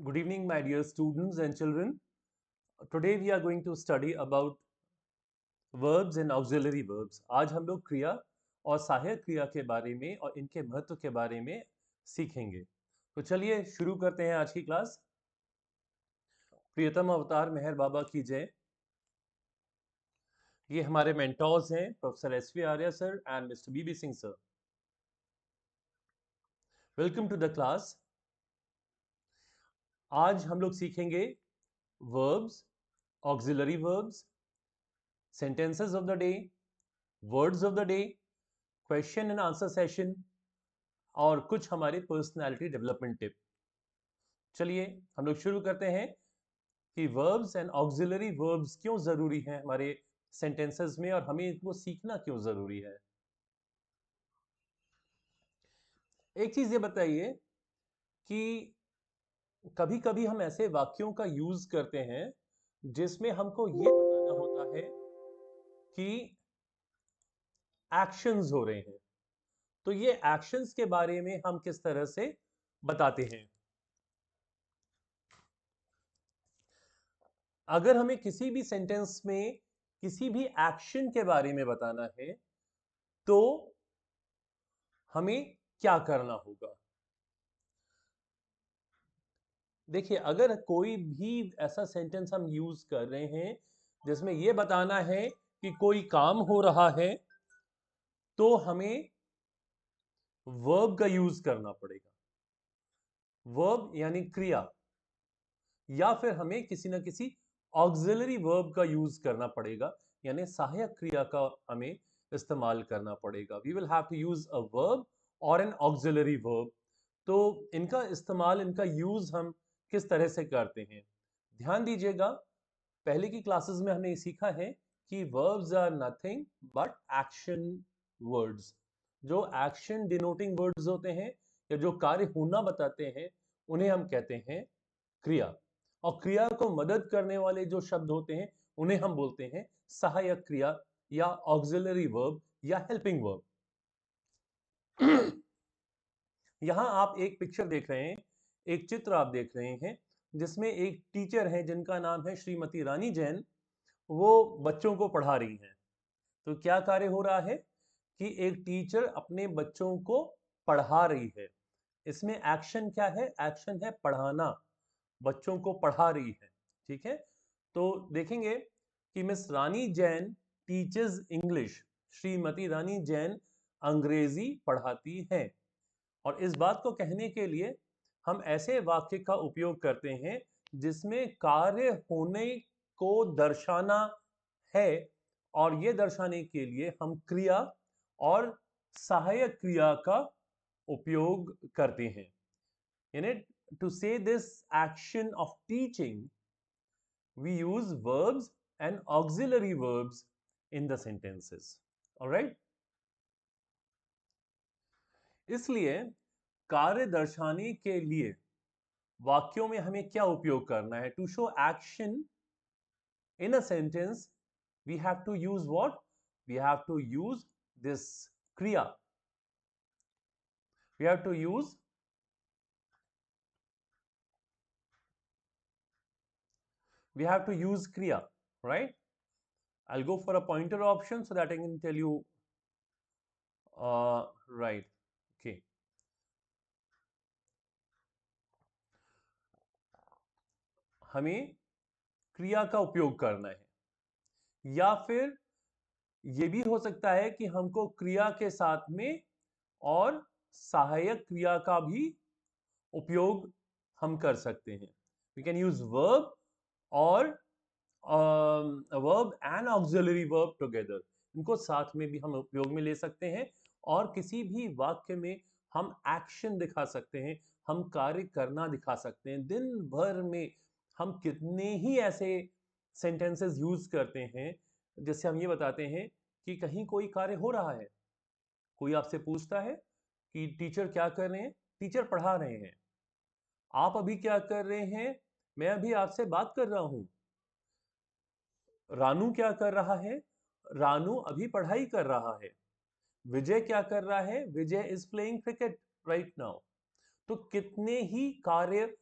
Good evening, my dear students and children. Today we are going to study about verbs and auxiliary verbs. आज हम लोग क्रिया और सहायक क्रिया के बारे में और इनके महत्व के बारे में सीखेंगे। तो चलिए शुरू करते हैं आज की क्लास। प्रियतम अवतार मेहर बाबा की जय। ये हमारे मेंटोर्स हैं, professor S V. Arya sir and mister B B. Singh sir. Welcome to the class. आज हम लोग सीखेंगे verbs, auxiliary verbs, sentences of the day, words of the day, question and answer session और कुछ हमारे पर्सनालिटी डेवलपमेंट टिप। चलिए हम लोग शुरू करते हैं कि वर्ब्स एंड ऑक्सिलरी वर्ब्स क्यों जरूरी हैं हमारे सेंटेंसेस में और हमें इनको सीखना क्यों जरूरी है। एक चीज ये बताइए कि कभी कभी हम ऐसे वाक्यों का यूज करते हैं जिसमें हमको ये बताना होता है कि एक्शंस हो रहे हैं, तो ये एक्शंस के बारे में हम किस तरह से बताते हैं। अगर हमें किसी भी सेंटेंस में किसी भी एक्शन के बारे में बताना है तो हमें क्या करना होगा। देखिए, अगर कोई भी ऐसा सेंटेंस हम यूज कर रहे हैं जिसमें यह बताना है कि कोई काम हो रहा है तो हमें वर्ब का यूज करना पड़ेगा। वर्ब यानी क्रिया, या फिर हमें किसी ना किसी ऑक्सिलरी वर्ब का यूज करना पड़ेगा, यानी सहायक क्रिया का हमें इस्तेमाल करना पड़ेगा। We will have to use a verb और एन ऑक्सिलरी वर्ब। तो इनका इस्तेमाल, इनका यूज हम किस तरह से करते हैं, ध्यान दीजिएगा। पहले की क्लासेस में हमने सीखा है कि verbs are nothing but action words. जो एक्शन डिनोटिंग वर्ड्स होते हैं या जो कार्य होना बताते हैं उन्हें हम कहते हैं क्रिया। और क्रिया को मदद करने वाले जो शब्द होते हैं उन्हें हम बोलते हैं सहायक क्रिया या ऑक्सिलरी वर्ब या हेल्पिंग वर्ब। यहां आप एक पिक्चर देख रहे हैं, एक चित्र आप देख रहे हैं जिसमें एक टीचर है जिनका नाम है श्रीमती रानी जैन। वो बच्चों को पढ़ा रही हैं। तो क्या कार्य हो रहा है कि एक टीचर अपने बच्चों को पढ़ा रही है। इसमें एक्शन क्या है? एक्शन है पढ़ाना, बच्चों को पढ़ा रही है। ठीक है, तो देखेंगे कि मिस रानी जैन टीचर्स इंग्लिश। श्रीमती रानी जैन अंग्रेजी पढ़ाती हैं। और इस बात को कहने के लिए हम ऐसे वाक्य का उपयोग करते हैं जिसमें कार्य होने को दर्शाना है, और यह दर्शाने के लिए हम क्रिया और सहायक क्रिया का उपयोग करते हैं। यानी to say this action of teaching, we use verbs and auxiliary verbs in the sentences. All right? इसलिए कार्य दर्शाने के लिए वाक्यों में हमें क्या उपयोग करना है? To show action in a sentence, we have to use what? We have to use this kriya. We have to use kriya, right? I'll go for a pointer option so that I can tell you right. Okay. हमें क्रिया का उपयोग करना है, या फिर यह भी हो सकता है कि हमको क्रिया के साथ में और सहायक क्रिया का भी उपयोग हम कर सकते हैं। वी कैन यूज वर्ब और verb and auxiliary verb together. इनको साथ में भी हम उपयोग में ले सकते हैं और किसी भी वाक्य में हम एक्शन दिखा सकते हैं, हम कार्य करना दिखा सकते हैं। दिन भर में हम कितने ही ऐसे सेंटेंसेस यूज करते हैं जिससे हम ये बताते हैं कि कहीं कोई कार्य हो रहा है। कोई आपसे पूछता है कि टीचर क्या कर रहे हैं? टीचर पढ़ा रहे हैं। आप अभी क्या कर रहे हैं? मैं अभी आपसे बात कर रहा हूं। रानू क्या कर रहा है? रानू अभी पढ़ाई कर रहा है। विजय क्या कर रहा है? Vijay is playing cricket right now. तो कितने ही कार्य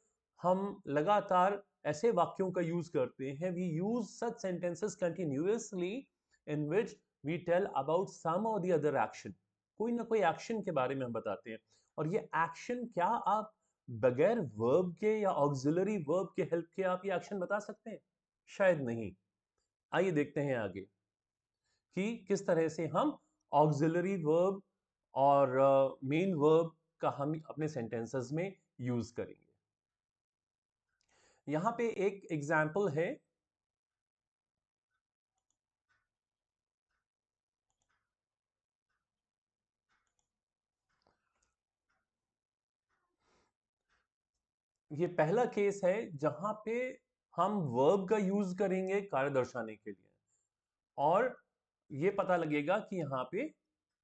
हम लगातार ऐसे वाक्यों का यूज करते हैं, we use such sentences continuously in which we tell about some or the other action. कोई ना कोई एक्शन के बारे में हम बताते हैं, और ये एक्शन क्या आप बगैर वर्ब के या ऑक्सिलरी वर्ब के हेल्प के आप ये एक्शन बता सकते हैं? शायद नहीं। आइए देखते हैं आगे कि किस तरह से हम ऑक्सिलरी वर्ब और मेन वर्ब का हम अपने सेंटेंसेस में यूज करेंगे। यहां पे एक एग्जाम्पल है। ये पहला केस है जहां पे हम वर्ब का यूज करेंगे कार्य दर्शाने के लिए, और ये पता लगेगा कि यहाँ पे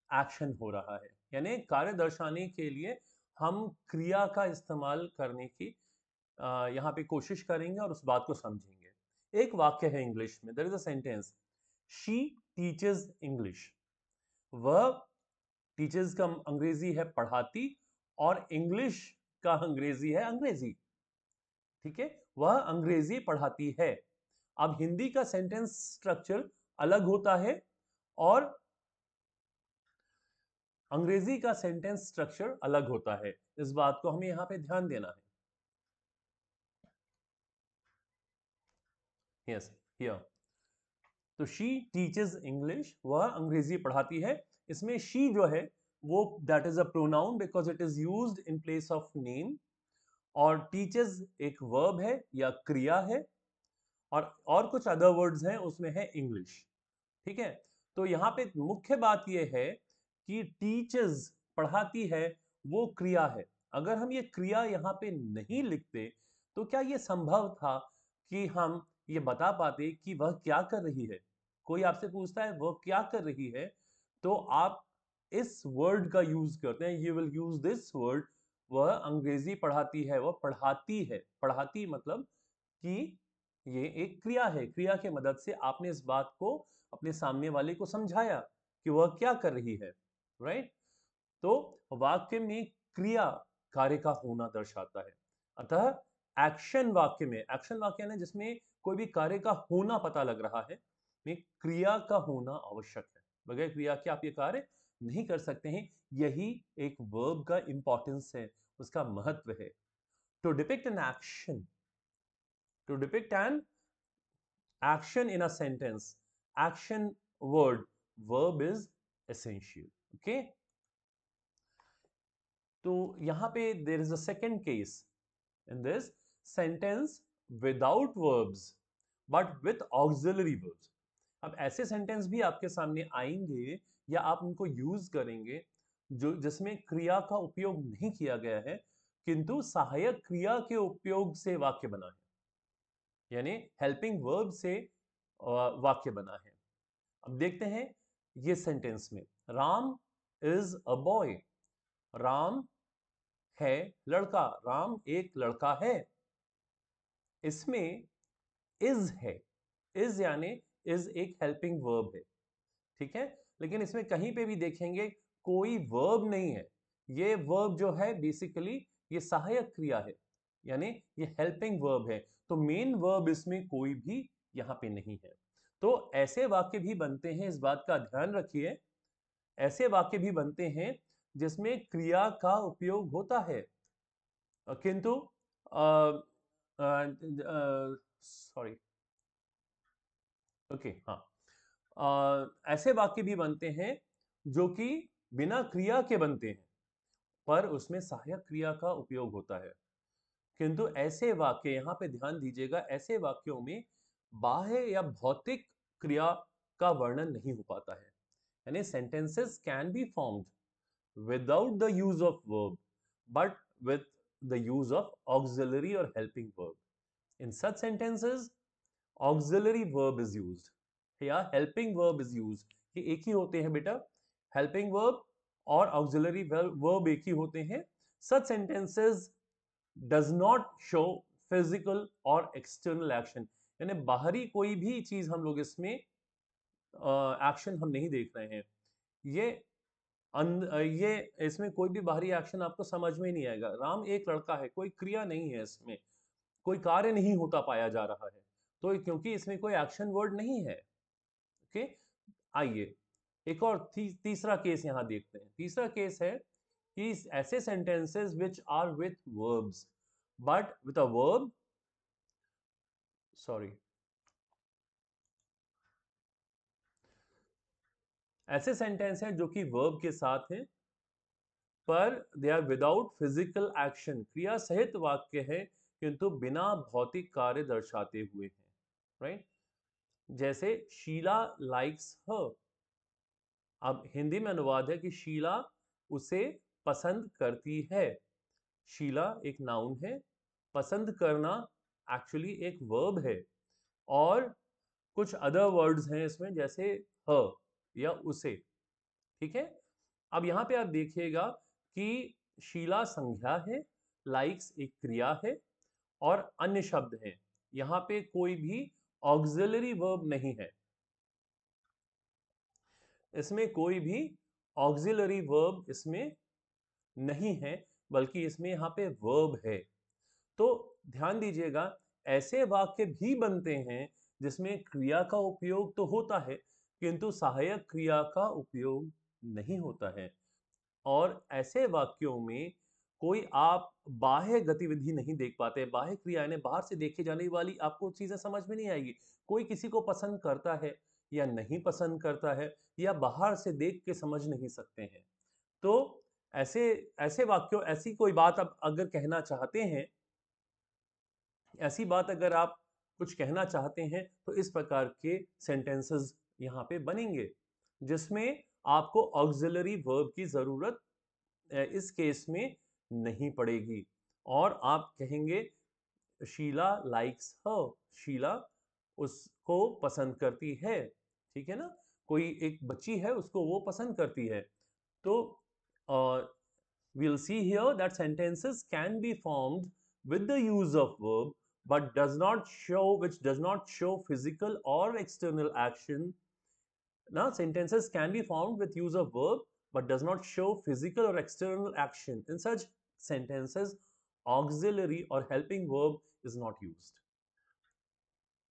एक्शन हो रहा है, यानी कार्य दर्शाने के लिए हम क्रिया का इस्तेमाल करने की यहाँ पे कोशिश करेंगे और उस बात को समझेंगे। एक वाक्य है इंग्लिश में, there is a sentence, she teaches English. वह टीचर्स का अंग्रेजी है पढ़ाती, और इंग्लिश का अंग्रेजी है अंग्रेजी। ठीक है, वह अंग्रेजी पढ़ाती है। अब हिंदी का सेंटेंस स्ट्रक्चर अलग होता है और अंग्रेजी का सेंटेंस स्ट्रक्चर अलग होता है। इस बात को हमें यहां पे ध्यान देना है। Yes, here. तो शी टीचेस इंग्लिश, वह अंग्रेजी पढ़ाती है। इसमें शी जो है वो that is a pronoun because it is used in place of name, और टीचर्स एक वर्ब है या क्रिया है, और कुछ अदर वर्ड्स हैं उसमें है इंग्लिश। ठीक है, तो यहाँ पे मुख्य बात यह है कि टीचर्स पढ़ाती है, वो क्रिया है। अगर हम ये क्रिया यहाँ पे नहीं लिखते तो क्या ये संभव था कि हम ये बता पाते कि वह क्या कर रही है? कोई आपसे पूछता है वह क्या कर रही है, तो आप इस वर्ड का यूज करते हैं, you will use this word. वह अंग्रेजी पढ़ाती है, वह पढ़ाती है। पढ़ाती मतलब कि ये एक क्रिया है, क्रिया की मदद से आपने इस बात को अपने सामने वाले को समझाया कि वह क्या कर रही है। राइट? तो वाक्य में क्रिया कार्य का होना दर्शाता है। अतः एक्शन वाक्य में, एक्शन वाक्य ना जिसमें कोई भी कार्य का होना पता लग रहा है, में क्रिया का होना आवश्यक है। बगैर क्रिया के आप ये कार्य नहीं कर सकते हैं। यही एक वर्ब का इंपॉर्टेंस है, उसका महत्व है। To depict an action, to depict an action in a sentence, action word, verb is essential. Okay, तो यहां पे there is a second case in this sentence without verbs but with auxiliary verbs. अब ऐसे sentence भी आपके सामने आएंगे या आप उनको यूज करेंगे जो जिसमें क्रिया का उपयोग नहीं किया गया है, किंतु सहायक क्रिया के उपयोग से वाक्य बना है, यानी हेल्पिंग वर्ब से वाक्य बना है। अब देखते हैं ये सेंटेंस में, Ram is a boy. Ram है लड़का, राम एक लड़का है। इसमें इज है, इज यानी इज एक हेल्पिंग वर्ब है। ठीक है, लेकिन इसमें कहीं पे भी देखेंगे कोई वर्ब नहीं है। ये वर्ब जो है बेसिकली ये सहायक क्रिया है, यानी ये हेल्पिंग वर्ब है। तो मेन वर्ब इसमें कोई भी यहां पे नहीं है। तो ऐसे वाक्य भी बनते हैं, इस बात का ध्यान रखिए। ऐसे वाक्य भी बनते हैं जिसमें क्रिया का उपयोग होता है, किंतु सॉरी, ओके, हाँ, ऐसे वाक्य भी बनते हैं जो कि बिना क्रिया के बनते हैं, पर उसमें सहायक क्रिया का उपयोग होता है। किंतु ऐसे वाक्य, यहां पे ध्यान दीजिएगा, ऐसे वाक्यों में बाह्य या भौतिक क्रिया का वर्णन नहीं हो पाता है। यानी sentences can be formed without the use of verb but with the use of auxiliary or helping verb. In such sentences auxiliary verb is used या helping verb is used। ये एक ही होते हैं बेटा, helping verb और auxiliary verb एक ही होते हैं। Such sentences does not show physical or external action, यानी बाहरी कोई भी चीज हम लोग इसमें एक्शन हम नहीं देख रहे हैं। ये ये इसमें कोई भी बाहरी एक्शन आपको समझ में नहीं आएगा। राम एक लड़का है, कोई क्रिया नहीं है इसमें, कोई कार्य नहीं होता पाया जा रहा है, तो क्योंकि इसमें कोई एक्शन वर्ड नहीं है। ओके, आइए एक और तीसरा केस यहां देखते हैं। तीसरा केस है कि ऐसे sentences which are with verbs, but with a verb, sorry, ऐसे सेंटेंस हैं जो कि वर्ब के साथ हैं पर they are without physical action, क्रिया सहित वाक्य है किंतु बिना भौतिक कार्य दर्शाते हुए हैं, राइट। जैसे शीला लाइक्स हर। अब हिंदी में अनुवाद है कि शीला उसे पसंद करती है। शीला एक नाउन है, पसंद करना एक्चुअली एक वर्ब है, और कुछ अदर वर्ड्स हैं इसमें जैसे ह या उसे। ठीक है, अब यहां पे आप देखिएगा कि शीला संज्ञा है, लाइक्स एक क्रिया है, और अन्य शब्द हैं। यहां पे कोई भी ऑक्सिलरी वर्ब नहीं है, इसमें कोई भी ऑक्सिलरी वर्ब इसमें नहीं है, बल्कि इसमें यहाँ पे वर्ब है। तो ध्यान दीजिएगा, ऐसे वाक्य भी बनते हैं जिसमें क्रिया का उपयोग तो होता है किंतु सहायक क्रिया का उपयोग नहीं होता है। और ऐसे वाक्यों में कोई आप बाह्य गतिविधि नहीं देख पाते, बाह्य क्रिया यानी बाहर से देखे जाने वाली आपको चीजें समझ में नहीं आएगी। कोई किसी को पसंद करता है या नहीं पसंद करता है, या बाहर से देख के समझ नहीं सकते हैं। तो ऐसे ऐसे वाक्यों, ऐसी कोई बात आप अगर कहना चाहते हैं, ऐसी बात अगर आप कुछ कहना चाहते हैं, तो इस प्रकार के सेंटेंसेस यहाँ पे बनेंगे जिसमें आपको ऑक्सिलरी वर्ब की जरूरत इस केस में नहीं पड़ेगी। और आप कहेंगे शीला लाइक्स हर, शीला उसको पसंद करती है। ठीक है ना, कोई एक बच्ची है, उसको वो पसंद करती है। तो we'll see here that sentences can be formed with the use of verb but does not show which does not show physical or external action. Now sentences can be formed with use of verb but does not show physical or external action. In such sentences auxiliary or helping verb is not used.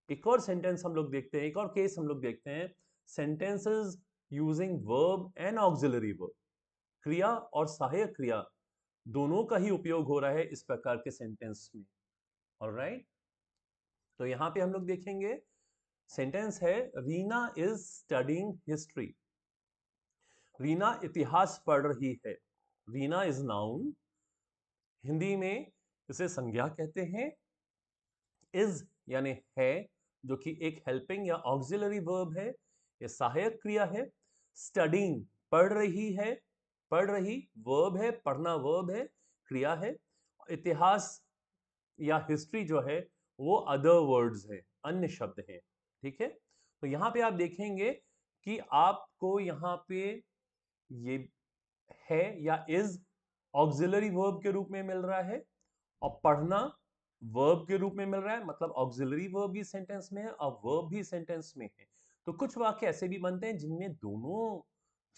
एक और sentence हम लोग देखते हैं, एक और case हम लोग देखते हैं, sentences using verb and auxiliary verb, क्रिया और सहायक क्रिया दोनों का ही उपयोग हो रहा है इस प्रकार के सेंटेंस में। ऑलराइट, तो यहां पे हम लोग देखेंगे सेंटेंस है Reena is studying history. Reena इतिहास पढ़ रही है। रीना इज नाउन, हिंदी में इसे संज्ञा कहते हैं। इज यानी है, जो कि एक हेल्पिंग या ऑक्सिलरी वर्ब है, यह सहायक क्रिया है। स्टडिंग पढ़ रही है, पढ़ रही वर्ब है, पढ़ना वर्ब है, क्रिया है। इतिहास या हिस्ट्री जो है वो अदर वर्ड्स है, अन्य शब्द है। ठीक है, तो यहां पे आप देखेंगे कि आपको यहां पे ये है या इज ऑक्सिलरी वर्ब के रूप में मिल रहा है, और पढ़ना वर्ब के रूप में मिल रहा है, मतलब ऑक्सिलरी वर्ब भी सेंटेंस में है और वर्ब भी सेंटेंस में है। तो कुछ वाक्य ऐसे भी बनते हैं जिनमें दोनों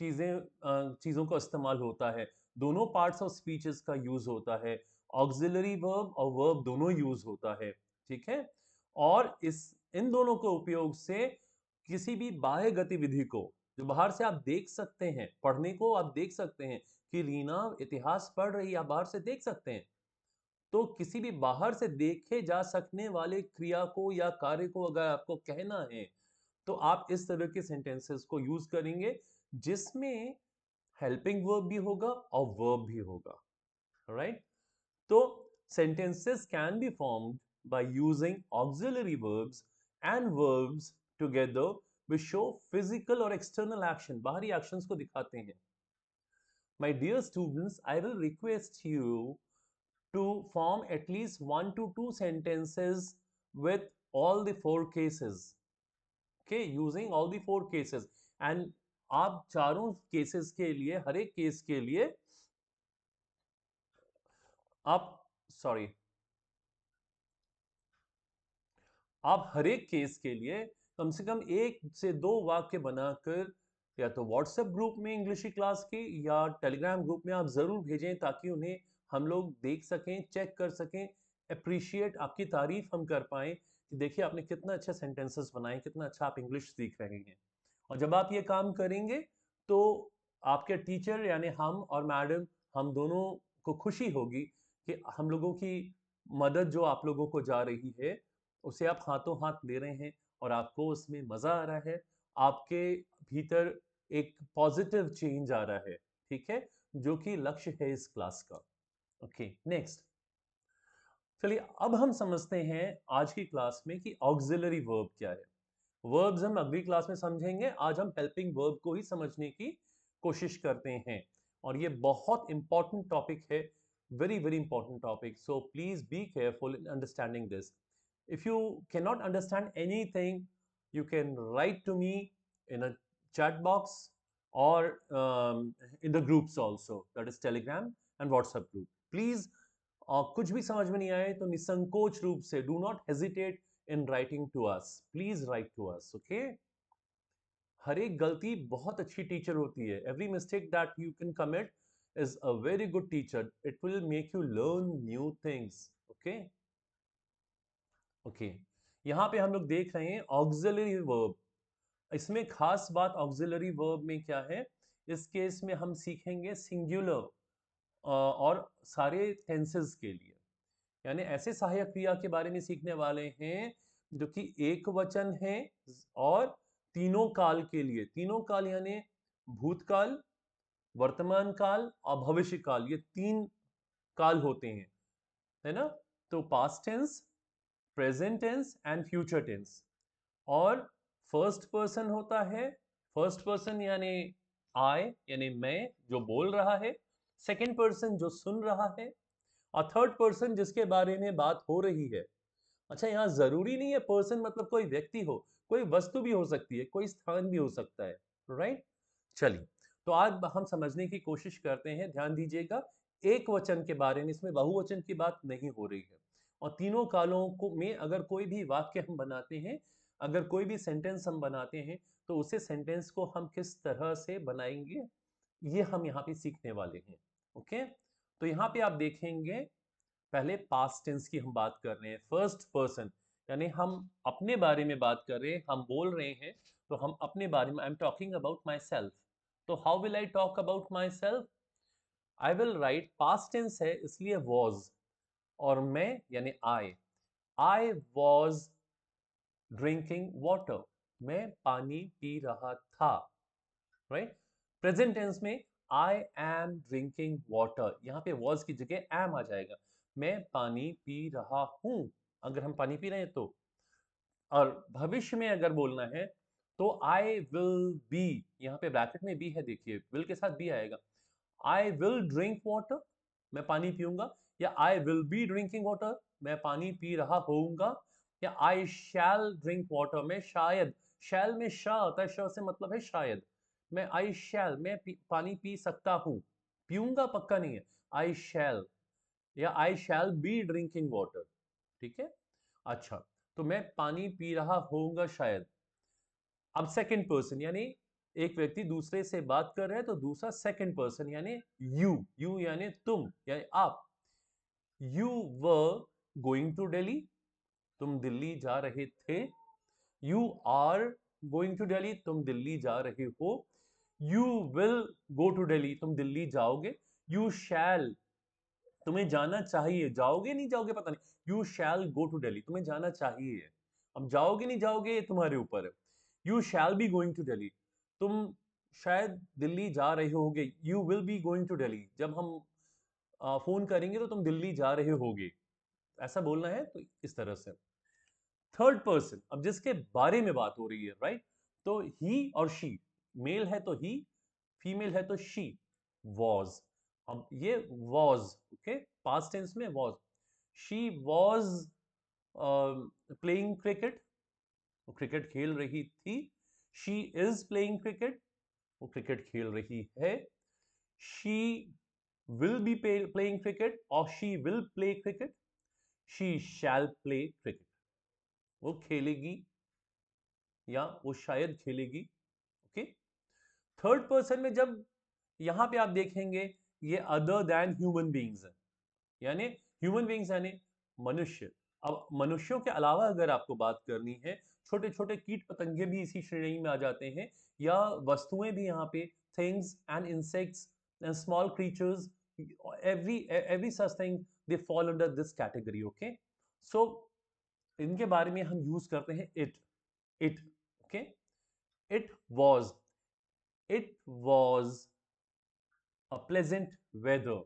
चीजों का इस्तेमाल होता है, दोनों पार्ट्स ऑफ स्पीचेस का यूज होता है, ऑक्सिलरी वर्ब और वर्ब दोनों यूज होता है। ठीक है, और इस इन दोनों के उपयोग से किसी भी बाह्य गतिविधि को जो बाहर से आप देख सकते हैं, पढ़ने को आप देख सकते हैं कि रीना इतिहास पढ़ रही है, आप बाहर से देख सकते हैं, तो किसी भी बाहर से देखे जा सकने वाले क्रिया को या कार्य को अगर आपको कहना है, तो आप इस तरह के सेंटेंसेस को यूज करेंगे जिसमें हेल्पिंग वर्ब भी होगा और वर्ब भी होगा। राइट, तो sentences can be formed by using auxiliary verbs and verbs together which show physical or external action, बाहरी actions को दिखाते हैं। My dear students, I will request you to form at least 1 to 2 sentences with all the 4 cases, okay, using all the 4 cases, and आप चारों cases के लिए, हर एक case के लिए आप सॉरी आप हर एक केस के लिए कम से कम 1 से 2 वाक्य बनाकर या तो व्हाट्सएप ग्रुप में इंग्लिश की क्लास के या टेलीग्राम ग्रुप में आप जरूर भेजें, ताकि उन्हें हम लोग देख सकें, चेक कर सकें अप्रिशिएट, आपकी तारीफ हम कर पाएं कि देखिए आपने कितना अच्छा सेंटेंसेस बनाए, कितना अच्छा आप इंग्लिश सीख रहे हैं। और जब आप ये काम करेंगे तो आपके टीचर यानी हम और मैडम, हम दोनों को खुशी होगी कि हम लोगों की मदद जो आप लोगों को जा रही है उसे आप हाथों हाथ ले रहे हैं और आपको उसमें मजा आ रहा है। आपके भीतर एक पॉजिटिव चेंज आ रहा है, ठीक है, जो कि लक्ष्य है इस क्लास का। Okay, next. चलिए अब हम समझते हैं आज की क्लास में कि ऑक्सिलरी वर्ब क्या है। वर्ब्स हम अगली क्लास में समझेंगे, आज हम हेल्पिंग वर्ब को ही समझने की कोशिश करते हैं। और ये बहुत इंपॉर्टेंट टॉपिक है, very very important topic, so please be careful in understanding this. If you can not understand anything, you can write to me in a chat box or in the groups also, that is Telegram and WhatsApp group. Please, कुछ भी समझ में नहीं आए तो निसंकोच रूप से do not hesitate in writing to us, please write to us, okay. हर एक गलती बहुत अच्छी टीचर होती है। Every mistake that you can commit is a very good teacher, it will make you learn new things, okay. Okay, यहाँ पे हम लोग देख रहे हैं ऑक्सिलरी वर्ब। इसमें खास बात ऑक्सिलरी वर्ब में क्या है, इस केस में हम सीखेंगे सिंगुलर और सारे टेंसेस के लिए, यानी ऐसे सहायक क्रिया के बारे में सीखने वाले हैं जो कि एक वचन है और तीनों काल के लिए। तीनों काल यानी भूतकाल, वर्तमान काल और भविष्य काल, ये तीन काल होते हैं, है ना। तो past tense, present tense and future tense. और फर्स्ट पर्सन होता है, फर्स्ट पर्सन यानी आई यानी मैं जो बोल रहा है, सेकंड पर्सन जो सुन रहा है, और थर्ड पर्सन जिसके बारे में बात हो रही है। अच्छा, यहाँ जरूरी नहीं है पर्सन मतलब कोई व्यक्ति हो, कोई वस्तु भी हो सकती है, कोई स्थान भी हो सकता है, राइट। चलिए, तो आज हम समझने की कोशिश करते हैं, ध्यान दीजिएगा, एक वचन के बारे में, इसमें बहुवचन की बात नहीं हो रही है। और तीनों कालों को में अगर कोई भी वाक्य हम बनाते हैं, अगर कोई भी सेंटेंस हम बनाते हैं, तो उसे सेंटेंस को हम किस तरह से बनाएंगे, ये हम यहाँ पे सीखने वाले हैं, ओके। तो यहाँ पे आप देखेंगे, पहले पास्ट टेंस की हम बात कर रहे हैं, फर्स्ट पर्सन यानी हम अपने बारे में बात कर रहे हैं, हम बोल रहे हैं, तो हम अपने बारे में, I am talking about myself. तो how will I talk about myself, I will write, past tense है इसलिए वॉज, और मैं यानी आई वॉज ड्रिंकिंग वाटर, मैं पानी पी रहा था, राइट। प्रेजेंट टेंस में आई एम ड्रिंकिंग वाटर, यहाँ पे वॉज की जगह एम आ जाएगा, मैं पानी पी रहा हूं, अगर हम पानी पी रहे हैं तो। और भविष्य में अगर बोलना है तो आई विल बी, यहाँ पे ब्रैकेट में बी है, देखिए विल के साथ बी आएगा। आई विल ड्रिंक वाटर, मैं पानी पीऊंगा, या I will be drinking water, मैं पानी पी रहा होऊंगा, या आई शैल ड्रिंक वाटर, मैं शायद, शैल में शा होता है, श से मतलब है शायद, मैं आई शैल, मैं पानी पी सकता हूं, पीऊंगा पक्का नहीं है, आई शैल, या आई शैल बी ड्रिंकिंग वाटर, ठीक है। अच्छा, तो मैं पानी पी रहा होऊंगा शायद। अब सेकंड पर्सन यानी एक व्यक्ति दूसरे से बात कर रहे हैं, तो दूसरा सेकंड पर्सन यानी यू यानी तुम यानी आप। You were going to Delhi, तुम दिल्ली जा रहे थे। You are going to Delhi, तुम दिल्ली जा रहे हो। You will go to Delhi, तुम दिल्ली जाओगे। यू शैल, तुम्हें जाना चाहिए, जाओगे नहीं जाओगे पता नहीं, you shall go to Delhi, तुम्हें जाना चाहिए। अब जाओगे नहीं जाओगे ये तुम्हारे ऊपर है। You shall be going to Delhi, तुम शायद दिल्ली जा रहे होगे। You will be going to Delhi, जब हम फोन करेंगे तो तुम दिल्ली जा रहे होगे, ऐसा बोलना है, तो इस तरह से। थर्ड पर्सन, अब जिसके बारे में बात हो रही है, राइट, तो ही और शी, मेल है तो ही, फीमेल है तो शी, वॉज। अब ये वॉज, ओके, पास्ट टेंस में was, she was playing cricket, वो क्रिकेट खेल रही थी। शी इज प्लेइंग क्रिकेट, वो क्रिकेट खेल रही है। She will be playing cricket और she will play cricket. She shall play cricket, वो खेलेगी या वो शायद खेलेगी, ओके। थर्ड पर्सन में जब यहां पे आप देखेंगे ये अदर देन ह्यूमन बींग्स है, यानी ह्यूमन बींग्स यानी मनुष्य। अब मनुष्यों के अलावा अगर आपको बात करनी है, छोटे छोटे कीट पतंगे भी इसी श्रेणी में आ जाते हैं, या वस्तुएं भी यहाँ पे, things and insects and small creatures, every such thing they fall under this category. Okay, so इनके बारे में हम यूज करते हैं it okay. It was it was a pleasant weather,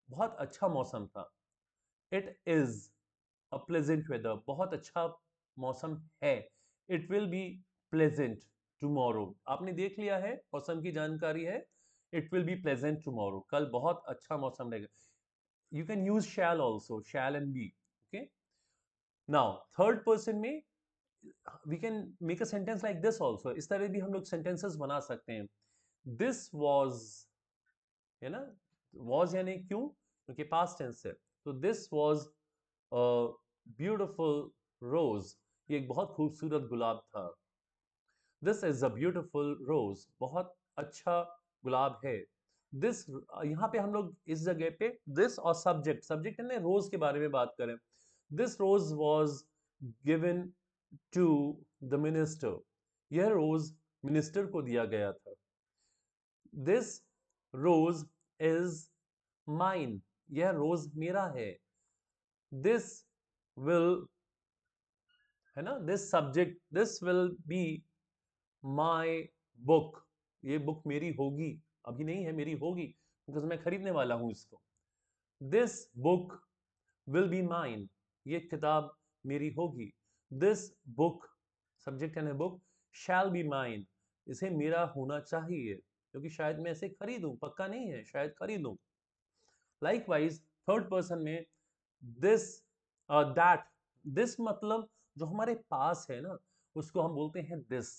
बहुत अच्छा मौसम था। It is a pleasant weather, बहुत अच्छा मौसम है। It will be pleasant tomorrow, आपने देख लिया है, मौसम की जानकारी है। It will be pleasant tomorrow, कल बहुत अच्छा मौसम रहेगा। You can use shall also, shall and be. Okay, now third person में we can make a sentence like this also, इस तरह भी हम लोग सेंटेंसेस बना सकते हैं। दिस वॉज, है ना, वॉज यानी क्यों, क्योंकि पास्ट टेंस है। तो दिस वॉज अ ब्यूटिफुल रोज, ये एक बहुत खूबसूरत गुलाब था। दिस इज अ ब्यूटिफुल रोज, बहुत अच्छा गुलाब है। दिस, यहाँ पे हम लोग इस जगह पे दिस और सब्जेक्ट, सब्जेक्ट है ना, रोज के बारे में बात करें। This rose was given to the minister, यह रोज मिनिस्टर को दिया गया था। दिस रोज इज माइन, यह रोज मेरा है। दिस विल, है ना, this subject, this will be my book, ये बुक मेरी होगी, अभी नहीं है, मेरी होगी, बिकॉज मैं खरीदने वाला हूं इसको। This book will be mine, ये किताब मेरी होगी। दिस बुक, सब्जेक्ट है बुक, शैल बी माइन, इसे मेरा होना चाहिए, क्योंकि शायद मैं इसे खरीदूं, पक्का नहीं है, शायद खरीदूं। लाइकवाइज थर्ड पर्सन में दिस, दैट, दिस मतलब जो हमारे पास है ना, उसको हम बोलते हैं दिस,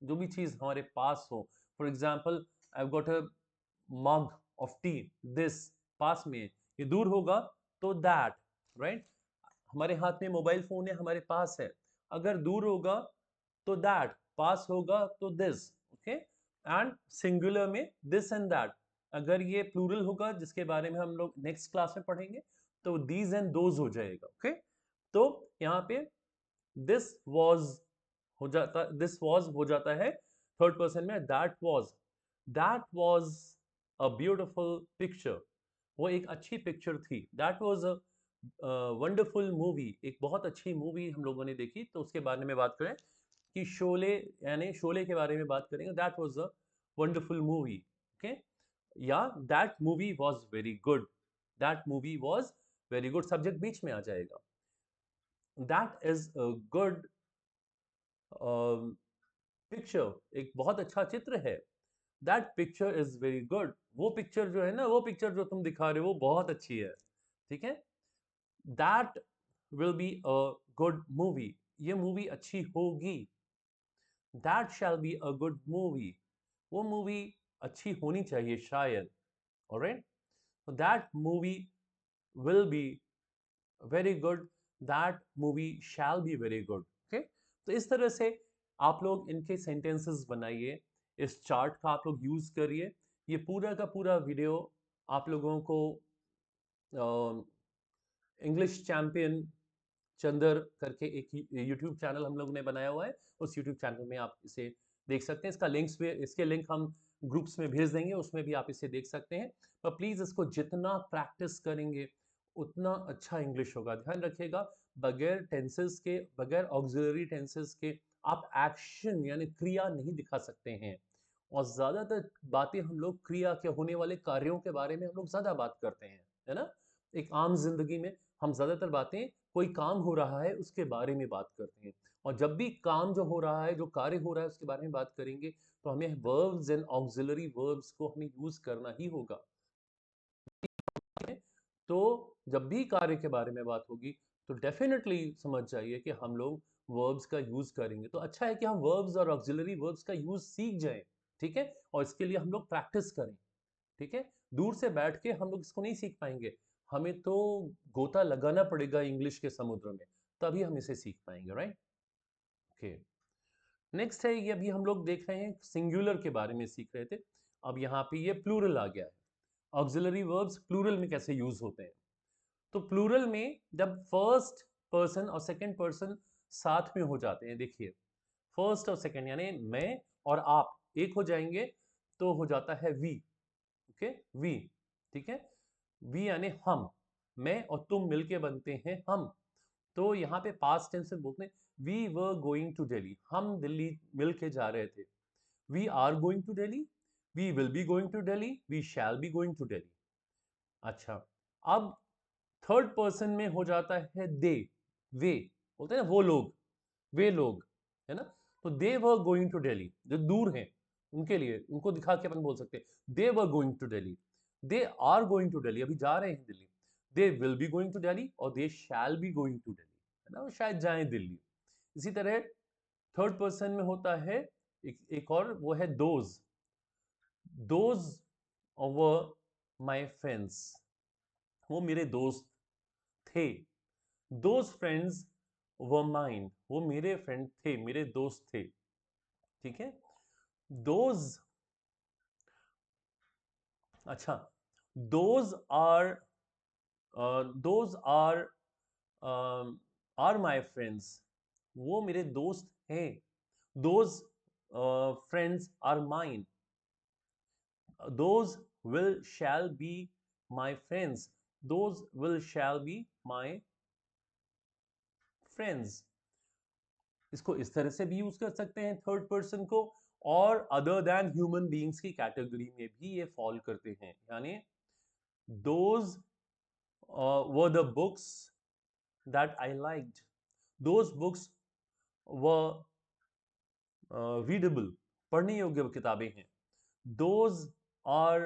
जो भी चीज हमारे पास हो। For example, I got a mug of tea, this पास में, ये दूर होगा तो दैट, राइट। हमारे हाथ में मोबाइल फोन है, हमारे पास है, अगर दूर होगा तो दैट, पास होगा तो दिस। ओके, एंड सिंगुलर में दिस एंड दैट, अगर ये प्लूरल होगा जिसके बारे में हम लोग नेक्स्ट क्लास में पढ़ेंगे, तो दीज एंड दोज हो जाएगा। ओके, तो यहाँ पे दिस वॉज हो जाता, दिस वॉज हो जाता है थर्ड पर्सन में। That was a beautiful picture, वो एक अच्छी पिक्चर थी। That was a wonderful movie, एक बहुत अच्छी मूवी हम लोगों ने देखी। तो उसके बारे में बात करें कि शोले, यानी शोले के बारे में बात करेंगे, that was a wonderful movie. Okay, या that movie was very good, that movie was very good, subject बीच में आ जाएगा। That is a good picture, एक बहुत अच्छा चित्र है। That picture is very good, वो पिक्चर जो है ना, वो पिक्चर जो तुम दिखा रहे हो वो बहुत अच्छी है। ठीक है, that will be a good movie, ये मूवी अच्छी होगी। That shall be a good movie, वो मूवी अच्छी होनी चाहिए शायद। Alright, so that movie will be very good, that movie shall be very good. Okay, तो इस तरह से आप लोग इनके सेंटेंसेस बनाइए, इस चार्ट का आप लोग यूज करिए। ये पूरा का पूरा वीडियो आप लोगों को इंग्लिश चैंपियन चंदर करके एक यूट्यूब चैनल हम लोग ने बनाया हुआ है, उस यूट्यूब चैनल में आप इसे देख सकते हैं। इसका लिंक्स भी, इसके लिंक हम ग्रुप्स में भेज देंगे, उसमें भी आप इसे देख सकते हैं। पर प्लीज़ इसको जितना प्रैक्टिस करेंगे उतना अच्छा इंग्लिश होगा। ध्यान रखिएगा, बगैर टेंसेस के, बगैर ऑक्सिलरी टेंसेस के आप एक्शन यानी क्रिया नहीं दिखा सकते हैं। और ज़्यादातर बातें हम लोग क्रिया के होने वाले कार्यों के बारे में हम लोग ज़्यादा बात करते हैं, है ना। एक आम जिंदगी में हम ज़्यादातर बातें, कोई काम हो रहा है उसके बारे में बात करते हैं, और जब भी काम जो हो रहा है, जो कार्य हो रहा है उसके बारे में बात करेंगे, तो हमें वर्ब्स एंड ऑक्सिलरी वर्ब्स को हमें यूज करना ही होगा। तो जब भी कार्य के बारे में बात होगी तो डेफिनेटली समझ जाइए कि हम लोग वर्ब्स का यूज करेंगे। तो अच्छा है कि हम वर्ब्स और ऑक्सिलरी वर्ब्स का यूज सीख जाएं, ठीक है, और इसके लिए हम लोग प्रैक्टिस करें। ठीक है, दूर से बैठ के हम लोग इसको नहीं सीख पाएंगे, हमें तो गोता लगाना पड़ेगा इंग्लिश के समुद्र में, तभी हम इसे सीख पाएंगे। Right, okay. नेक्स्ट है, ये अभी हम लोग देख रहे हैं सिंगुलर के बारे में सीख रहे थे, अब यहाँ पे ये प्लूरल आ गया है। ऑक्सिलरी वर्ब्स प्लूरल में कैसे यूज होते हैं। तो प्लूरल में जब फर्स्ट पर्सन और सेकंड पर्सन साथ में हो जाते हैं, देखिए फर्स्ट और सेकंड यानी मैं और आप एक हो जाएंगे तो हो जाता है वी। ओके, वी, ठीक है। वी यानी हम, मैं और तुम मिलके बनते हैं हम। तो यहाँ पे पास्ट टेंस में बोलते हैं we were going to Delhi, हम दिल्ली मिल के जा रहे थे। We are going to Delhi, we will be going to Delhi, we shall be going to Delhi. अच्छा, अब थर्ड पर्सन में हो जाता है दे, वे, बोलते हैं ना वो लोग, वे लोग, है ना। तो दे वर गोइंग टू दिल्ली, जो दूर हैं उनके लिए, उनको दिखा के अपन बोल सकते हैं they were going to Delhi. They are going to Delhi, अभी जा रहे हैं Delhi. They will be going to Delhi और they shall be going to Delhi, है ना, वो शायद जाएं दिल्ली। इसी तरह थर्ड पर्सन में होता है एक और, वो है दोज वर माई फ्रेंड्स, वो मेरे दोस्त थे। दोज फ्रेंड्स वर माइन, वो मेरे फ्रेंड थे, मेरे दोस्त थे, ठीक है। दोज, अच्छा, those are, those are my friends, वो मेरे दोस्त हैं। Those friends are mine. Those will shall be my friends, those will shall be my friends. इसको इस तरह से भी यूज कर सकते हैं थर्ड पर्सन को, और अदर देन ह्यूमन बीइंग्स की कैटेगरी में भी ये फॉल करते हैं। यानी those were the books that I liked, those books were readable, पढ़ने योग्य किताबें हैं। दोज आर,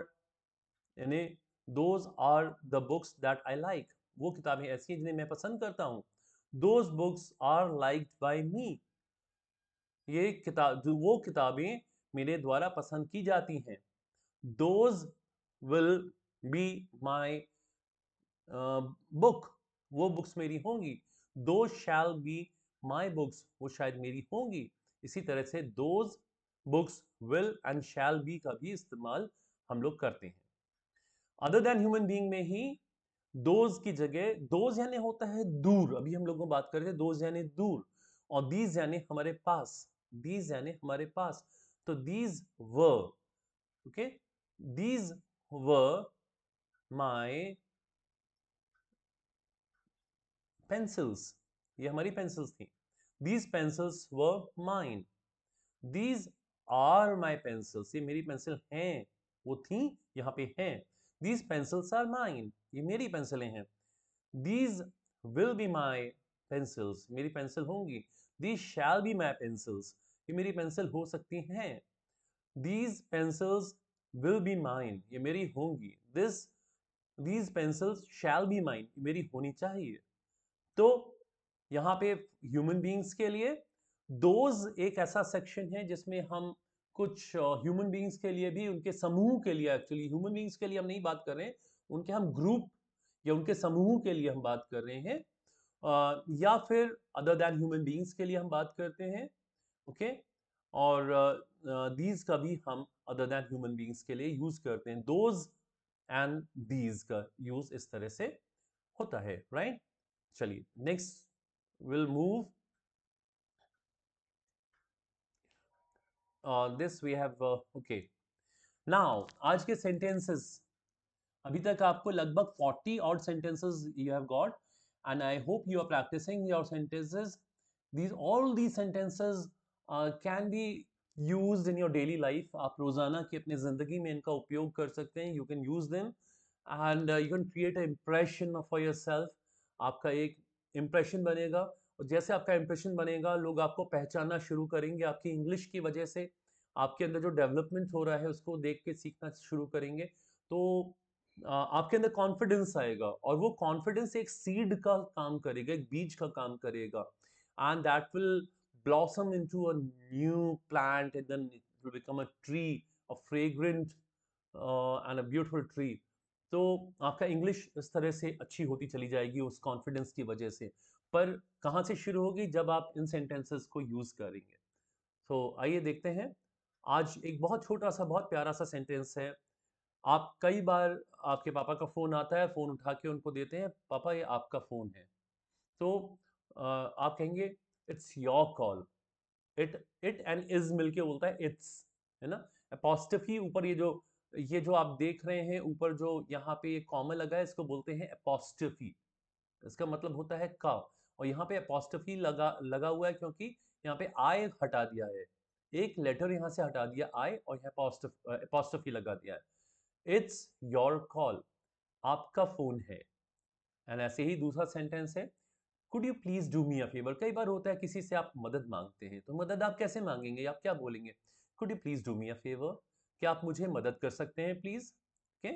यानी those are the books that I like, वो किताबें ऐसी हैं जिन्हें मैं पसंद करता हूं। Those books are liked by me, ये किताब, जो वो किताबें मेरे द्वारा पसंद की जाती हैं। Those will be my book, वो बुक्स मेरी होंगी। Those shell be my books, वो शायद मेरी होंगी। इसी तरह से those books will and shall be का भी इस्तेमाल हम लोग करते हैं। अदर देन ह्यूमन बीइंग में ही दोज की जगह, दोज यानी होता है दूर, अभी हम लोग बात कर रहे थे दोज यानी दूर, और दीज यानी हमारे पास, दीज यानी हमारे पास। तो दीज व, ओके, दीज व माई पेंसिल्स, ये हमारी पेंसिल्स थी। These pencils were mine, these are my pencils, ये मेरी पेंसिल हैं, वो थी, यहाँ पे हैं। दीज पेंसिल्स आर माइन, ये मेरी पेंसिलें हैं। These will be my pencils, मेरी पेंसिल होंगी। These shell be my pencils, ये मेरी पेंसिल हो सकती हैं। These pencils will be mine, ये मेरी होंगी। These pencils shall be mine, ये मेरी होनी चाहिए। तो यहाँ पे ह्यूमन बीइंग्स के लिए दोज एक ऐसा सेक्शन है जिसमें हम कुछ ह्यूमन बीइंग्स के लिए भी, उनके समूह के लिए, एक्चुअली ह्यूमन बीइंग्स के लिए हम नहीं बात कर रहे हैं, उनके हम ग्रुप या उनके समूह के लिए हम बात कर रहे हैं, या फिर अदर देन ह्यूमन बीइंग्स के लिए हम बात करते हैं। ओके, और दीज का भी हम अदर देन ह्यूमन बीइंग्स के लिए यूज करते हैं। दोज एंड दीज का यूज इस तरह से होता है, राइट। चलिए next will move this we have, okay, now आज के सेंटेंसेस, अभी तक आपको लगभग 40 और sentences you have got, and I hope you are practising your sentences. these all these sentences can be used in your daily life, आप रोजाना की अपनी जिंदगी में इनका उपयोग कर सकते हैं। you can use them and you can create an impression for yourself, आपका एक इम्प्रेशन बनेगा, और जैसे आपका इम्प्रेशन बनेगा लोग आपको पहचानना शुरू करेंगे, आपकी इंग्लिश की वजह से आपके अंदर जो डेवलपमेंट हो रहा है उसको देख के सीखना शुरू करेंगे। तो आपके अंदर कॉन्फिडेंस आएगा, और वो कॉन्फिडेंस एक सीड का काम करेगा, एक बीज का काम करेगा, and that will blossom into a new plant, and then it will become a tree, a fragrant and a beautiful tree. तो आपका इंग्लिश इस तरह से अच्छी होती चली जाएगी उस कॉन्फिडेंस की वजह से। पर कहाँ से शुरू होगी? जब आप इन सेंटेंसेस को यूज करेंगे। तो आइए देखते हैं, आज एक बहुत छोटा सा बहुत प्यारा सा सेंटेंस है। आप कई बार आपके पापा का फोन आता है, फोन उठा के उनको देते हैं, पापा ये आपका फोन है। तो आप कहेंगे it's your call. It and is मिलके बोलता है इट्स, है ना। अपोस्ट्रोफी ऊपर, ये जो आप देख रहे हैं ऊपर जो यहाँ पे ये कॉमा लगा है, इसको बोलते हैं अपोस्ट्रोफी। इसका मतलब होता है का। और यहाँ पे अपोस्ट्रोफी लगा लगा हुआ है क्योंकि यहाँ पे आई हटा दिया है, एक लेटर यहाँ से हटा दिया आई, और यहाँ अपोस्ट्रोफी लगा दिया है। इट्स योर कॉल, आपका फोन है। एंड ऐसे ही दूसरा सेंटेंस है, could you please do me a favour. कई बार होता है किसी से आप मदद मांगते हैं, तो मदद आप कैसे मांगेंगे, आप क्या बोलेंगे? Could you please do me a favour, क्या आप मुझे मदद कर सकते हैं प्लीज। ओके।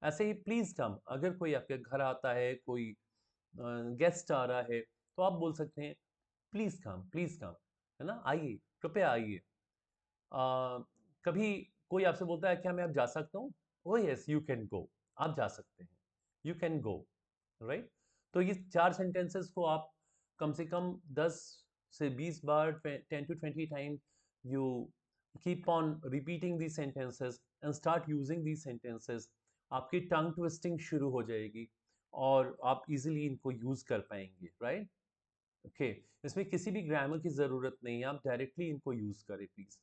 ऐसे ही प्लीज कम, अगर कोई आपके घर आता है, कोई गेस्ट आ रहा है, तो आप बोल सकते हैं प्लीज कम, है ना, आइए, कृपया आइए। कभी कोई आपसे बोलता है क्या मैं अब जा सकता हूँ, ओ यस यू कैन गो, आप जा सकते हैं, यू कैन गो, राइट। तो ये चार सेंटेंसेस को आप कम से कम 10 से 20 बार, 10 to 20 time, you keep on repeating these sentences and start using these sentences, आपकी टंग ट्विस्टिंग शुरू हो जाएगी और आप इजीली इनको यूज कर पाएंगे, राइट। ओके। इसमें किसी भी ग्रामर की जरूरत नहीं है, आप डायरेक्टली इनको यूज करें please.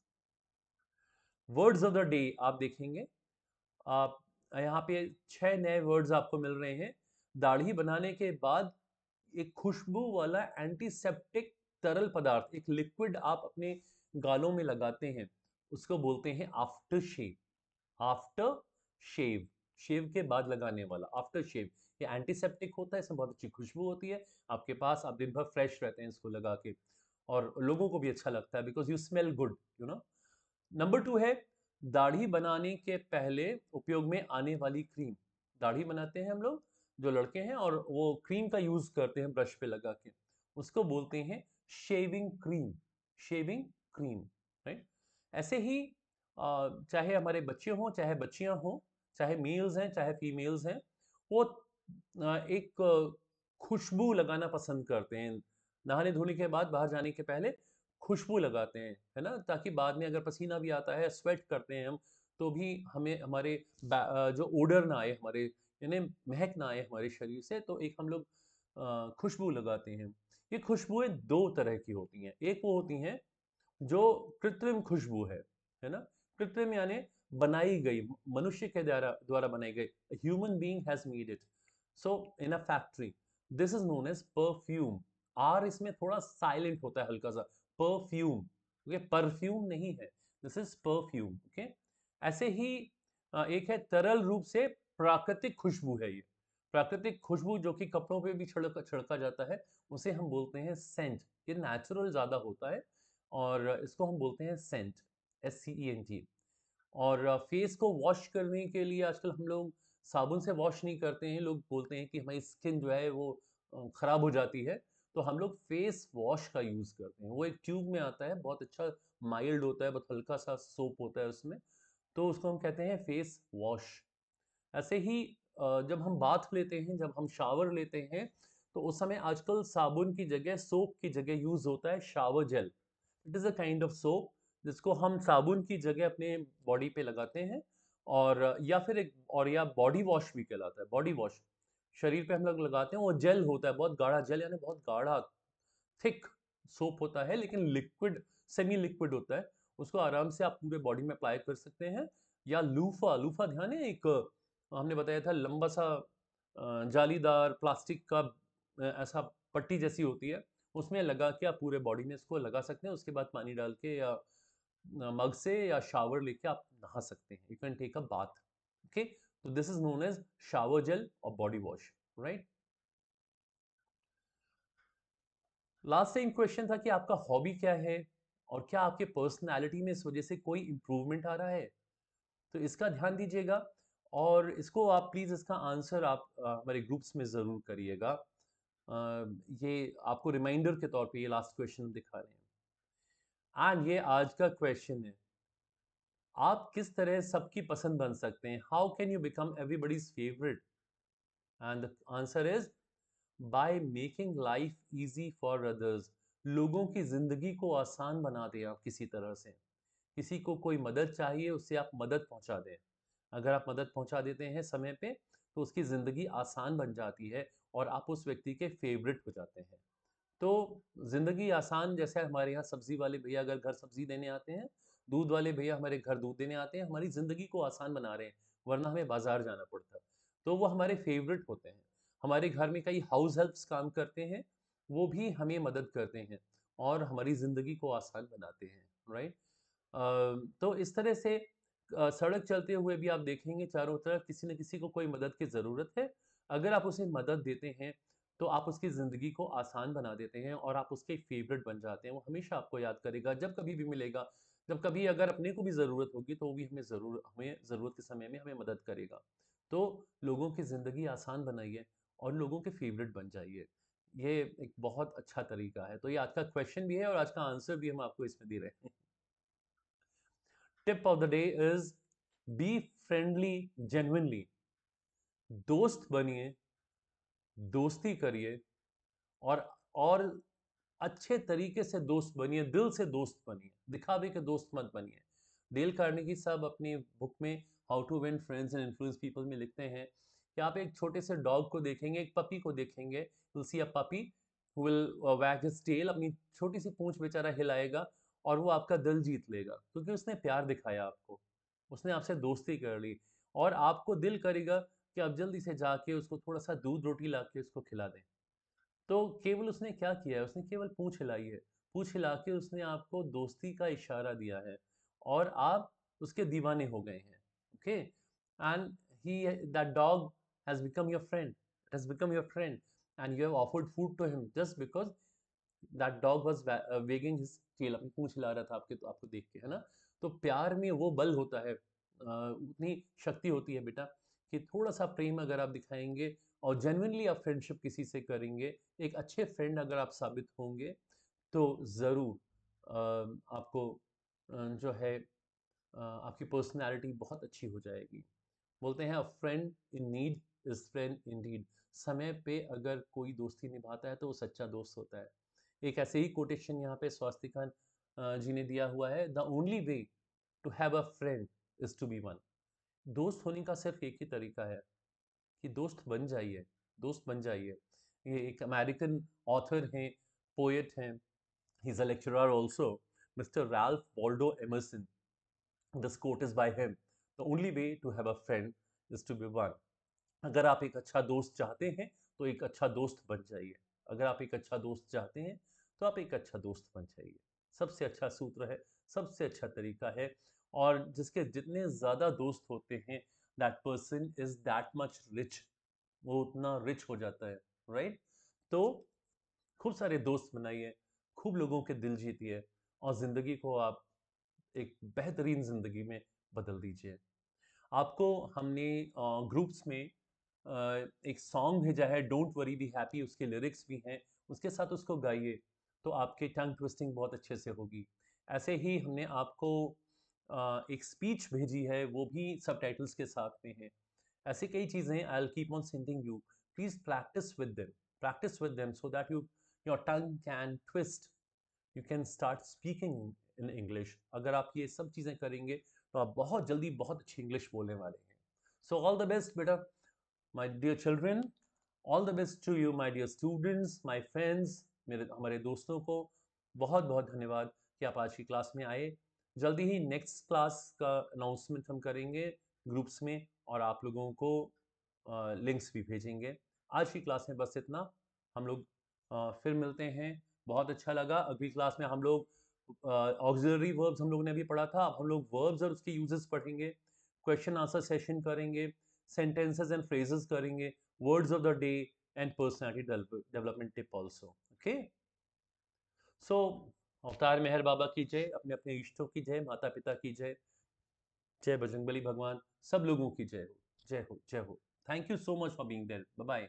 Words of the day आप देखेंगे, आप यहाँ पे 6 नए वर्ड्स आपको मिल रहे हैं। दाढ़ी बनाने के बाद एक खुशबू वाला एंटीसेप्टिक तरल पदार्थ, एक लिक्विड आप अपने गालों में लगाते हैं, उसको बोलते हैं आफ्टर शेव। आफ्टर शेव, शेव के बाद लगाने वाला आफ्टर शेव। ये एंटीसेप्टिक होता है, इसमें बहुत अच्छी खुशबू होती है आपके पास, आप दिन भर फ्रेश रहते हैं इसको लगा के, और लोगों को भी अच्छा लगता है because you smell good, you know. Number 2 है दाढ़ी बनाने के पहले उपयोग में आने वाली क्रीम। दाढ़ी बनाते हैं हम लोग, जो लड़के हैं, और वो क्रीम का यूज करते हैं ब्रश पे लगा के, उसको बोलते हैं shaving cream. Shaving cream, right. ऐसे ही चाहे हमारे बच्चे हों चाहे बच्चियां हों, चाहे मेल्स हैं चाहे फीमेल्स हैं, वो एक खुशबू लगाना पसंद करते हैं। नहाने धोने के बाद, बाहर जाने के पहले खुशबू लगाते हैं, है ना, ताकि बाद में अगर पसीना भी आता है, स्वेट करते हैं हम, तो भी हमें हमारे जो ओडर ना आए, हमारे यानी महक ना आए हमारे शरीर से, तो एक हम लोग खुशबू लगाते हैं। ये खुशबुएं दो तरह की होती हैं, एक वो होती हैं जो कृत्रिम खुशबू है ना। कृत्रिम यानी बनाई गई, मनुष्य के द्वारा द्वारा बनाई गई, human being has made it, so in a factory. This is known as perfume. आर इसमें थोड़ा साइलेंट होता है हल्का सा, परफ्यूम, ओके, परफ्यूम नहीं है, दिस इज परफ्यूम, ओके। ऐसे ही एक है तरल रूप से प्राकृतिक खुशबू है ये। प्राकृतिक खुशबू जो कि कपड़ों पे भी छिड़का छिड़का जाता है, उसे हम बोलते हैं सेंट। ये नेचुरल ज्यादा होता है, और इसको हम बोलते हैं सेंट, SCENT। और फेस को वॉश करने के लिए आजकल हम लोग साबुन से वॉश नहीं करते हैं, लोग बोलते हैं कि हमारी स्किन जो है वो खराब हो जाती है, तो हम लोग फेस वॉश का यूज करते हैं। वो एक ट्यूब में आता है, बहुत अच्छा माइल्ड होता है, बहुत हल्का सा सोप होता है उसमें, तो उसको हम कहते हैं फेस वॉश। ऐसे ही जब हम बाथ लेते हैं, जब हम शावर लेते हैं, तो उस समय आजकल साबुन की जगह, सोप की जगह यूज होता है shower gel. It is a kind of soap जिसको हम साबुन की जगह अपने बॉडी पे लगाते हैं, और या फिर एक, और या बॉडी वॉश भी कहलाता है, बॉडी वॉश शरीर पे हम लोग लगाते हैं। वो जेल होता है, बहुत गाढ़ा जेल, यानी बहुत गाढ़ा थिक सोप होता है, लेकिन लिक्विड, सेमी लिक्विड होता है। उसको आराम से आप पूरे बॉडी में अप्लाई कर सकते हैं। या लूफा, लूफा ध्यान है, एक हमने बताया था लंबा सा जालीदार प्लास्टिक का ऐसा पट्टी जैसी होती है, उसमें लगा के आप पूरे बॉडी में इसको लगा सकते हैं। उसके बाद पानी डाल के या मग से या शावर लेके आप नहा सकते हैं, you can take a bath, okay. तो this is known as shower gel और body wash, right. Last time question था कि आपका हॉबी क्या है, और क्या आपके पर्सनालिटी में इस वजह से कोई इंप्रूवमेंट आ रहा है, तो इसका ध्यान दीजिएगा। और इसको आप प्लीज़, इसका आंसर आप हमारे ग्रुप्स में ज़रूर करिएगा। ये आपको रिमाइंडर के तौर पे ये लास्ट क्वेश्चन दिखा रहे हैं, एंड ये आज का क्वेश्चन है, आप किस तरह सबकी पसंद बन सकते हैं, how can you become everybody's favourite. And the answer is by making life easy for others. लोगों की जिंदगी को आसान बना दें आप किसी तरह से, किसी को कोई मदद चाहिए उससे आप मदद पहुंचा दें, अगर आप मदद पहुंचा देते हैं समय पे तो उसकी ज़िंदगी आसान बन जाती है और आप उस व्यक्ति के फेवरेट हो जाते हैं। तो ज़िंदगी आसान, जैसे हमारे यहाँ सब्ज़ी वाले भैया अगर घर सब्ज़ी देने आते हैं, दूध वाले भैया हमारे घर दूध देने आते हैं, हमारी ज़िंदगी को आसान बना रहे हैं, वरना हमें बाज़ार जाना पड़ता। तो वो हमारे फेवरेट होते हैं। हमारे घर में कई हाउस हेल्प्स काम करते हैं, वो भी हमें मदद करते हैं और हमारी ज़िंदगी को आसान बनाते हैं, राइट? तो इस तरह से सड़क चलते हुए भी आप देखेंगे चारों तरफ किसी न किसी को कोई मदद की ज़रूरत है। अगर आप उसे मदद देते हैं, तो आप उसकी ज़िंदगी को आसान बना देते हैं और आप उसके फेवरेट बन जाते हैं। वो हमेशा आपको याद करेगा, जब कभी भी मिलेगा, जब कभी अगर अपने को भी ज़रूरत होगी, तो वो भी हमें ज़रूरत के समय में हमें मदद करेगा। तो लोगों की ज़िंदगी आसान बनाइए और लोगों के फेवरेट बन जाइए। ये एक बहुत अच्छा तरीका है। तो ये आज का क्वेश्चन भी है और आज का आंसर भी हम आपको इसमें दे रहे हैं। Tip of the day is be friendly genuinely. दोस्त बनिए, दोस्ती करिए और और अच्छे तरीके से दोस्त बनिए, दिल से दोस्त बनिए, दिखावे के दोस्त मत बनिए। डेल कार्नेगी साहब अपनी बुक में how to win friends and influence people में लिखते हैं कि आप एक छोटे से डॉग को देखेंगे, एक पपी को देखेंगे, will see a puppy will वैग हिज टेल, अपनी छोटी सी पूंछ बेचारा हिलाएगा और वो आपका दिल जीत लेगा क्योंकि उसने प्यार दिखाया आपको, उसने आपसे दोस्ती कर ली और आपको दिल करेगा कि आप जल्दी से जाके उसको थोड़ा सा दूध रोटी ला के उसको खिला दें। तो केवल उसने क्या किया है, उसने केवल पूँछ हिलाई है। पूँछ हिला के उसने आपको दोस्ती का इशारा दिया है और आप उसके दीवाने हो गए हैं। Okay? And he that dog has become your friend. It has become your friend and you have offered food to him just because that dog was wagging his tail, अपनी पूँछ हिला रहा था आपको देख के, है ना? तो प्यार में वो बल होता है, उतनी शक्ति होती है बेटा कि थोड़ा-सा प्रेम अगर आप दिखाएँगे और जेन्युइनली आप फ्रेंडशिप किसी से करेंगे, एक अच्छे फ्रेंड अगर आप साबित होंगे, तो ज़रूर आपको जो है आपकी पर्सनैलिटी बहुत अच्छी हो जाएगी। बोलते हैं अ friend in need is friend Indeed. समय पे अगर कोई दोस्ती निभाता है तो वो सच्चा दोस्त होता है। एक ऐसे ही कोटेशन यहाँ पे स्वास्तिका जी ने दिया हुआ है, the only way to have a friend is to be one. दोस्त होने का सिर्फ एक ही तरीका है कि दोस्त बन जाइए, दोस्त बन जाइए। ये एक अमेरिकन ऑथर हैं, पोएट हैं, he is a lecturer also, mister Ralph Waldo Emerson. This quote is by him, the only way to have a friend is to be one. अगर आप एक अच्छा दोस्त चाहते हैं, तो एक अच्छा दोस्त बन जाइए। अगर आप एक अच्छा दोस्त चाहते हैं, तो आप एक अच्छा दोस्त बन जाइए। सबसे अच्छा सूत्र है, सबसे अच्छा तरीका है और जिसके जितने ज़्यादा दोस्त होते हैं, that person is that much rich, वो उतना रिच हो जाता है, राइट? तो खूब सारे दोस्त बनाइए, खूब लोगों के दिल जीतिए और ज़िंदगी को आप एक बेहतरीन ज़िंदगी में बदल दीजिए। आपको हमने ग्रुप्स में एक सॉन्ग भेजा है, डोंट वरी बी हैप्पी, उसके लिरिक्स भी हैं, उसके साथ उसको गाइए, तो आपके टंग ट्विस्टिंग बहुत अच्छे से होगी। ऐसे ही हमने आपको एक स्पीच भेजी है, वो भी सबटाइटल्स के साथ में है। ऐसी कई चीज़ें हैं, I will keep on sending you, please practice with them so that your tongue can twist, you can start speaking in English. अगर आप ये सब चीज़ें करेंगे तो आप बहुत जल्दी बहुत अच्छी इंग्लिश बोलने वाले हैं। सो ऑल द बेस्ट बेटा, my dear children, all the best to you, my dear students, my friends, मेरे हमारे दोस्तों को बहुत बहुत धन्यवाद कि आप आज की क्लास में आए। जल्दी ही नेक्स्ट क्लास का अनाउंसमेंट हम करेंगे ग्रुप्स में और आप लोगों को लिंक्स भी भेजेंगे। आज की क्लास में बस इतना। हम लोग फिर मिलते हैं। बहुत अच्छा लगा। अगली क्लास में हम लोग ऑक्सिलरी वर्ब्स हम लोगों ने अभी पढ़ा था, अब हम लोग वर्ब्स और उसके यूजेस पढ़ेंगे, क्वेश्चन आंसर सेशन करेंगे, sentences and phrases करेंगे, words of the day and personality development tip also. Okay? So, अवतार मेहर बाबा की जय, अपने अपने इष्टों की जय, माता पिता की जय, जय बजरंगबली भगवान, सब लोगों की जय हो, जय हो, जय हो। Thank you so much for being there. Bye bye.